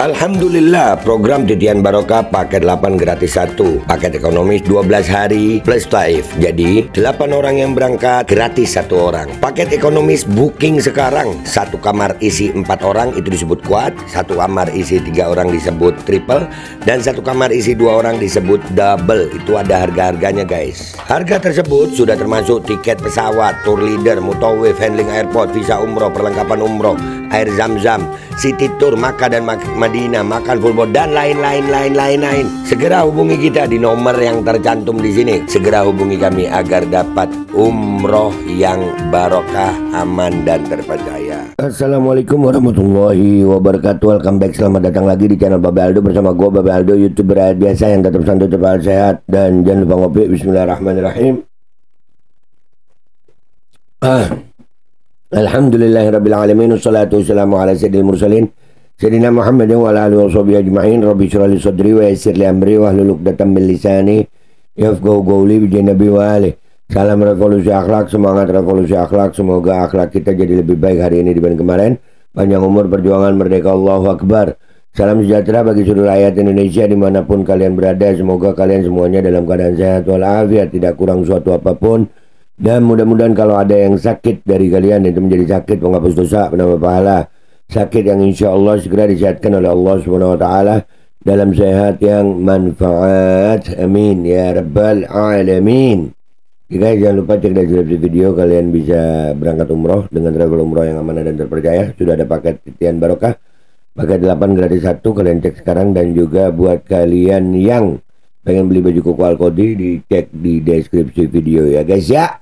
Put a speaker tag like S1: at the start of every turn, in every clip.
S1: Alhamdulillah, program Titian Barokah paket 8 gratis 1, paket ekonomis 12 hari plus taif. Jadi 8 orang yang berangkat gratis 1 orang. Paket ekonomis booking sekarang, 1 kamar isi 4 orang itu disebut quad, 1 kamar isi 3 orang disebut triple, dan 1 kamar isi 2 orang disebut double. Itu ada harga-harganya guys. Harga tersebut sudah termasuk tiket pesawat, tour leader, mutawif, handling airport, visa umroh, perlengkapan umroh, air zam-zam, city tour, Makkah dan Madinah, makan full board, dan lain-lain. Segera hubungi kita di nomor yang tercantum di sini. Segera hubungi kami agar dapat umroh yang barokah, aman dan terpercaya. Assalamualaikum warahmatullahi wabarakatuh. Welcome back, selamat datang lagi di channel Babe Aldo bersama gue Babe Aldo, YouTuber rakyat biasa yang tetap santai, tetap sehat, dan jangan lupa ngopi. Bismillahirrahmanirrahim. Alhamdulillahirrabbilalamin. Wassalatu wassalamu ala sayyidil mursalin Sayyidina Muhammadin wa ala alihi wa sahbihi ajma'in. Rabbi shrah li sadri wa yassir li amri wa hlul 'uqdatam min lisani yafqahu qawli bi nabi wa alihi. Salam revolusi akhlak, semangat revolusi akhlak. Semoga akhlak kita jadi lebih baik hari ini dibanding kemarin. Panjang umur, perjuangan, merdeka, Allahu Akbar. Salam sejahtera bagi seluruh rakyat Indonesia dimanapun kalian berada. Semoga kalian semuanya dalam keadaan sehat walafiat, tidak kurang suatu apapun. Dan mudah-mudahan kalau ada yang sakit dari kalian itu menjadi sakit penghapus dosa, penambah pahala, sakit yang insya Allah segera disehatkan oleh Allah Subhanahu Wa Taala dalam sehat yang manfaat, amin ya rabbal alamin. Guys, jangan lupa cek deskripsi video, kalian bisa berangkat umroh dengan travel umroh yang amanah dan terpercaya. Sudah ada paket Titian Barokah, paket 8 gratis 1, kalian cek sekarang. Dan juga buat kalian yang pengen beli baju koko Alkodi, dicek di deskripsi video ya guys ya.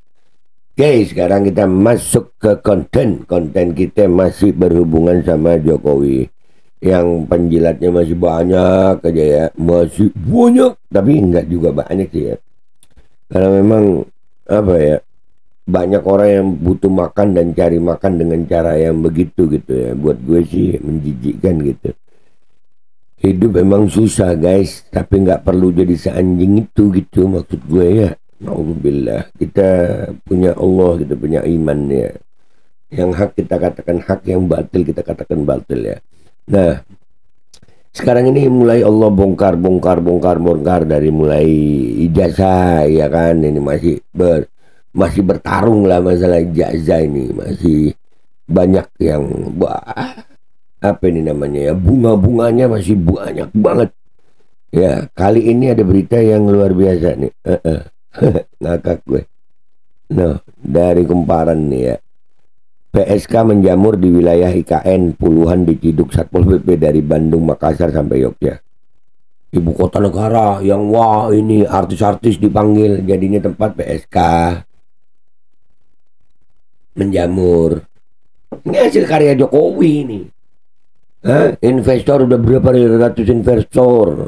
S1: Oke, sekarang kita masuk ke konten. Konten kita masih berhubungan sama Jokowi, yang penjilatnya masih banyak aja ya. Masih banyak, tapi enggak juga banyak sih ya. Karena memang apa ya, banyak orang yang butuh makan dan cari makan dengan cara yang begitu gitu ya. Buat gue sih menjijikkan gitu. Hidup emang susah guys, tapi nggak perlu jadi seanjing itu gitu maksud gue ya. Alhamdulillah, kita punya Allah, kita punya iman ya. Yang hak kita katakan hak, yang batil kita katakan batil ya. Nah, sekarang ini mulai Allah bongkar dari mulai ijazah ya kan. Ini masih bertarung lah masalah ijazah ini. Masih banyak yang apa ini namanya ya, bunga-bunganya masih banyak banget. Ya, kali ini ada berita yang luar biasa nih. Ngakak gue. Nah, dari Kumparan nih ya. PSK menjamur di wilayah IKN, puluhan diciduk Satpol PP dari Bandung, Makassar sampai Yogyakarta. Ibu kota negara yang wah ini artis-artis dipanggil, jadinya tempat PSK menjamur. Ini hasil karya Jokowi ini. Investor udah berapa ratus investor?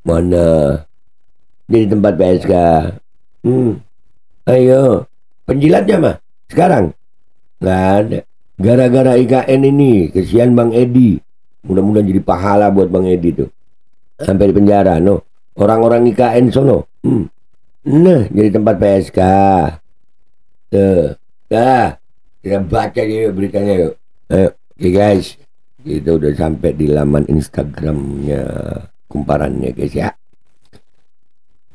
S1: Mana? Jadi tempat PSK. Ayo, penjilatnya mah sekarang nggak ada. Gara-gara IKN ini, kesian Bang Edi. Mudah-mudahan jadi pahala buat Bang Edi tuh. Sampai di penjara, no. Orang-orang IKN sono. Nah, jadi tempat PSK. Tuh. Dah, kita baca yuk beritanya yuk. Ayo, oke guys. Kita udah sampai di laman Instagramnya Kumparannya guys ya.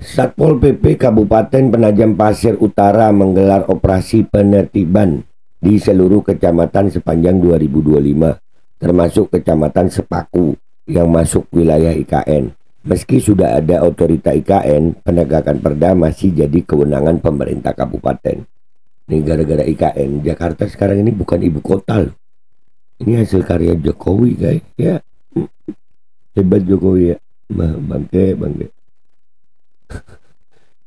S1: Satpol PP Kabupaten Penajam Pasir Utara menggelar operasi penertiban di seluruh kecamatan sepanjang 2025, termasuk kecamatan Sepaku yang masuk wilayah IKN. Meski sudah ada otorita IKN, penegakan perda masih jadi kewenangan pemerintah kabupaten. Ini gara-gara IKN, Jakarta sekarang ini bukan ibu kota loh. Ini hasil karya Jokowi guys ya. Hebat Jokowi ya. Bangke.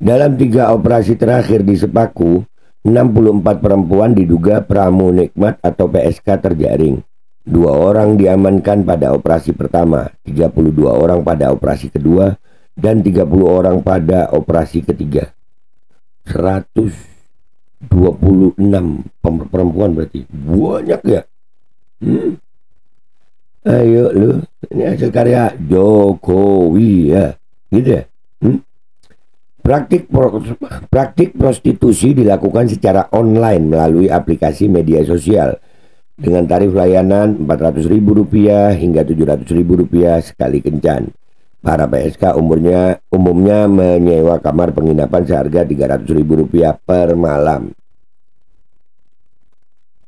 S1: Dalam 3 operasi terakhir di Sepaku, 64 perempuan diduga pramunikmat atau PSK terjaring. 2 orang diamankan pada operasi pertama, 32 orang pada operasi kedua, dan 30 orang pada operasi ketiga. 126 perempuan berarti. Banyak ya. Ayo lu, ini hasil karya Jokowi ya. Gitu ya. Praktik prostitusi dilakukan secara online melalui aplikasi media sosial. dengan tarif layanan Rp400.000 hingga Rp700.000 sekali kencan. Para PSK umumnya menyewa kamar penginapan seharga Rp300.000 per malam.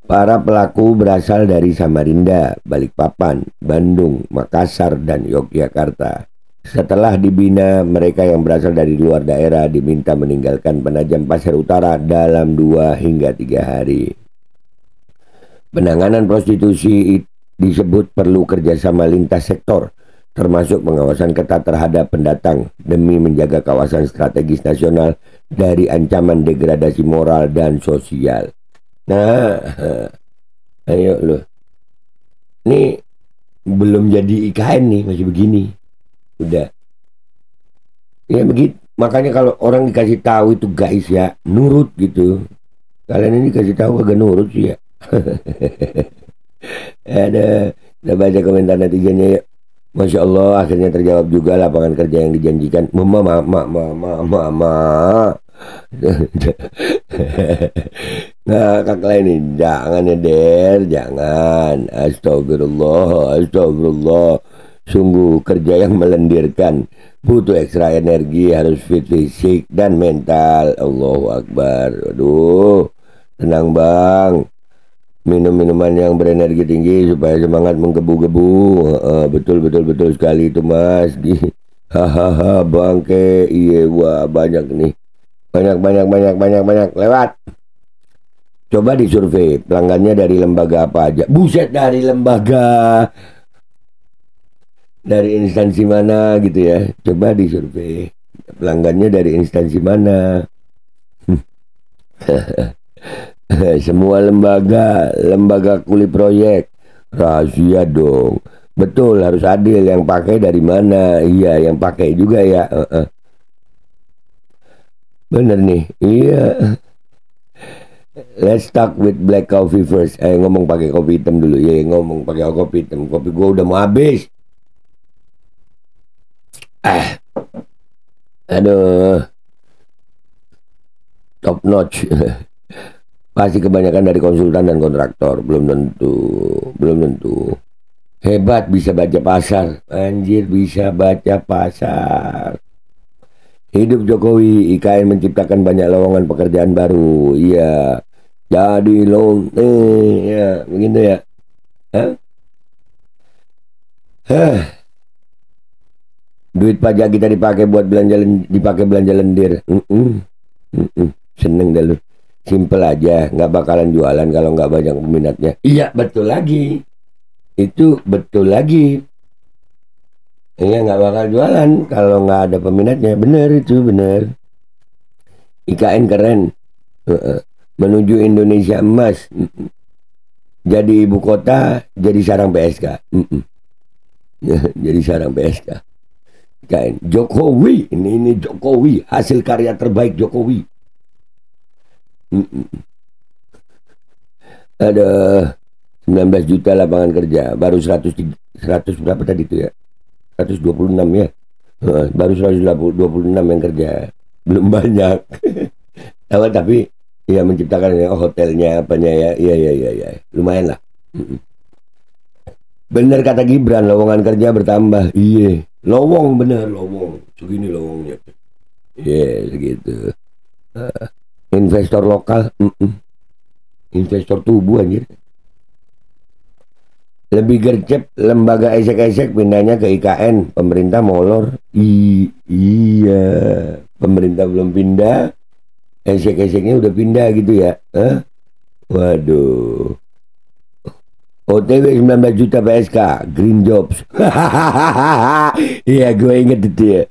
S1: Para pelaku berasal dari Samarinda, Balikpapan, Bandung, Makassar, dan Yogyakarta. Setelah dibina, mereka yang berasal dari luar daerah diminta meninggalkan Penajam Pasir Utara dalam 2 hingga 3 hari. Penanganan prostitusi disebut perlu kerjasama lintas sektor, termasuk pengawasan ketat terhadap pendatang demi menjaga kawasan strategis nasional dari ancaman degradasi moral dan sosial. Nah, ayo loh. Ini belum jadi IKN nih, masih begini. Udah. Ya begitu. Makanya kalau orang dikasih tahu itu guys ya, nurut gitu. Kalian ini kasih tahu agak nurut sih ya. Ada baca komentar netizennya ya. Masya Allah, akhirnya terjawab juga lapangan kerja yang dijanjikan. Mama. Nah, kakak ini jangan ya Der, jangan. Astagfirullah. Sungguh kerja yang melendirkan, butuh ekstra energi, harus fit fisik dan mental. Allahu Akbar. Aduh, tenang bang. Minum minuman yang berenergi tinggi supaya semangat menggebu-gebu. Betul sekali itu mas. Hahaha bangke. Iya, wah banyak nih. Banyak lewat. Coba disurvei pelanggannya dari lembaga apa aja. Buset, dari lembaga, dari instansi mana gitu ya. Coba disurvei pelanggannya dari instansi mana. Semua lembaga kuli proyek. Rahasia dong. Betul, harus adil. Yang pakai dari mana? Iya, yang pakai juga ya. Bener nih, iya. Let's start with black coffee first. Ngomong pakai kopi hitam dulu. Ya, ngomong pakai kopi hitam. Kopi gua udah mau habis. Aduh. Top notch. Pasti kebanyakan dari konsultan dan kontraktor. Belum tentu. Hebat bisa baca pasar. Anjir, bisa baca pasar. Hidup Jokowi, IKN menciptakan banyak lowongan pekerjaan baru. Iya. Jadi ya, begitu ya. Duit pajak kita dipakai buat belanja lendir. Seneng dah lu. Simple aja, nggak bakalan jualan kalau nggak banyak peminatnya. Iya, betul lagi. Itu betul lagi. Iya, nggak bakal jualan kalau nggak ada peminatnya. Bener itu, bener. IKN keren. Menuju Indonesia emas. Jadi ibu kota, jadi sarang PSK. Jadi sarang PSK. IKN. Jokowi, ini Jokowi. Hasil karya terbaik Jokowi. Ada 19 juta lapangan kerja. Baru 100 berapa tadi itu ya? 126 ya. Baru 126 yang kerja. Belum banyak. Tapi ya menciptakan hotelnya apanya ya. Iya. Lumayan lah. Bener kata Gibran, lowongan kerja bertambah. Iya. Lowong bener, lowong. Segini lowongnya. Iya, segitu. Investor lokal. Investor tubuh anjir. Lebih gercep lembaga esek-esek pindahnya ke IKN. Pemerintah molor. Iya. Pemerintah belum pindah. Esek-eseknya udah pindah gitu ya. Waduh. OTW 19 juta PSK. Green Jobs. Iya, gue inget itu ya.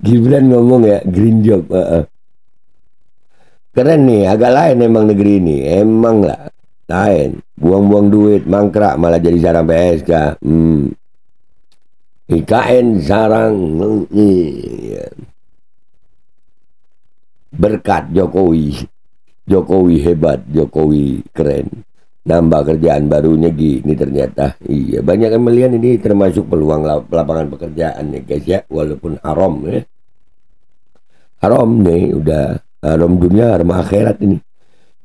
S1: Gibran ngomong ya, Green Job. Keren nih, agak lain emang negeri ini. Emang lah. Lain, buang-buang duit, mangkrak malah jadi sarang PSK. IKN sarang. Berkat Jokowi hebat, Jokowi keren. Nambah kerjaan barunya gini ternyata. Iya, banyak yang melihat ini termasuk peluang lapangan pekerjaan ya guys ya. Walaupun haram ya. Haram nih, udah haram dunia, haram akhirat ini.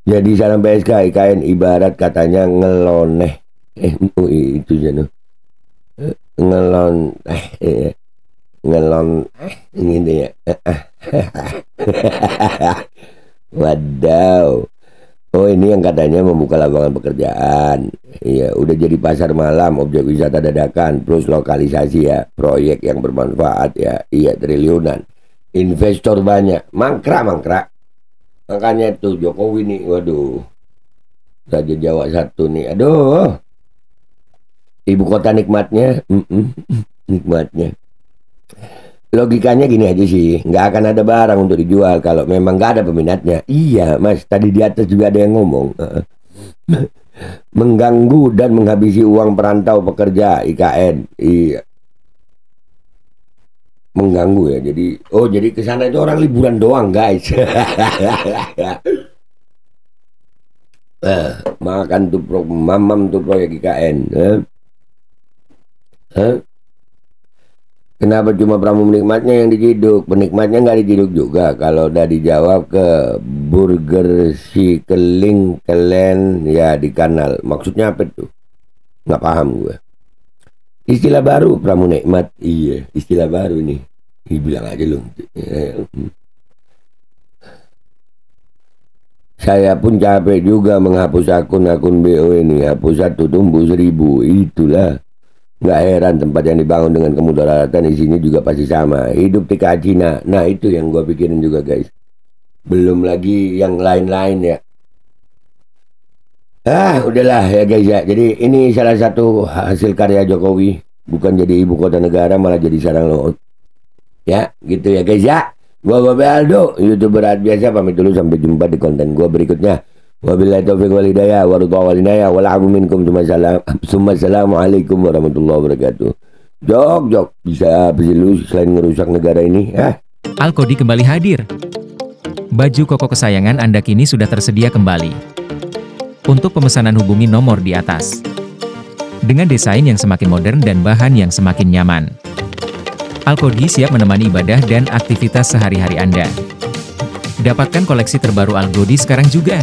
S1: Jadi salam PSK IKN ibarat katanya ngeloneh. Itu jenuh. Ngelon ngelon ini ya. Wadaw. Oh ini yang katanya membuka lapangan pekerjaan. Iya, udah jadi pasar malam, objek wisata dadakan, plus lokalisasi ya, proyek yang bermanfaat ya. Iya, triliunan. Investor banyak, mangkrak. Makanya tuh Jokowi nih, waduh. Raja Jawa satu nih, aduh. Ibu kota nikmatnya, nikmatnya. Logikanya gini aja sih, nggak akan ada barang untuk dijual kalau memang nggak ada peminatnya. Iya mas, tadi di atas juga ada yang ngomong. Mengganggu dan menghabisi uang perantau pekerja IKN. Iya. Mengganggu ya, jadi kesana itu orang liburan doang guys. Makan tuh mamam tuh proyek IKN. Kenapa cuma pramu menikmatnya yang diciduk? Penikmatnya nggak diciduk juga. Kalau udah dijawab ke burger si keling kelen ya di kanal. Maksudnya apa tuh? Nggak paham gue. Istilah baru pramu nikmat. Iya, istilah baru nih. Bilang aja lu. Saya pun capek juga menghapus akun-akun BO ini. Hapus 1 tumbuh 1000. Itulah. Nggak heran tempat yang dibangun dengan kemudaratan isinya juga pasti sama. Hidup TKA Cina. Nah itu yang gue pikirin juga guys. Belum lagi yang lain-lain ya. Udahlah ya guys ya. Jadi ini salah satu hasil karya Jokowi. Bukan jadi ibu kota negara malah jadi sarang laut. Ya gitu ya guys ya. Gua Babe Aldo, YouTuber biasa, pamit dulu sampai jumpa di konten gua berikutnya. Wabillahi taufiq wal hidayah warahmatullahi wabarakatuh. Wal afu minkum Assalamualaikum warahmatullahi wabarakatuh. Jok bisa apa sih lu selain ngerusak negara ini?
S2: Alkodi kembali hadir. Baju koko kesayangan Anda kini sudah tersedia kembali. Untuk pemesanan hubungi nomor di atas. Dengan desain yang semakin modern dan bahan yang semakin nyaman. Alkodi siap menemani ibadah dan aktivitas sehari-hari Anda. Dapatkan koleksi terbaru Alkodi sekarang juga.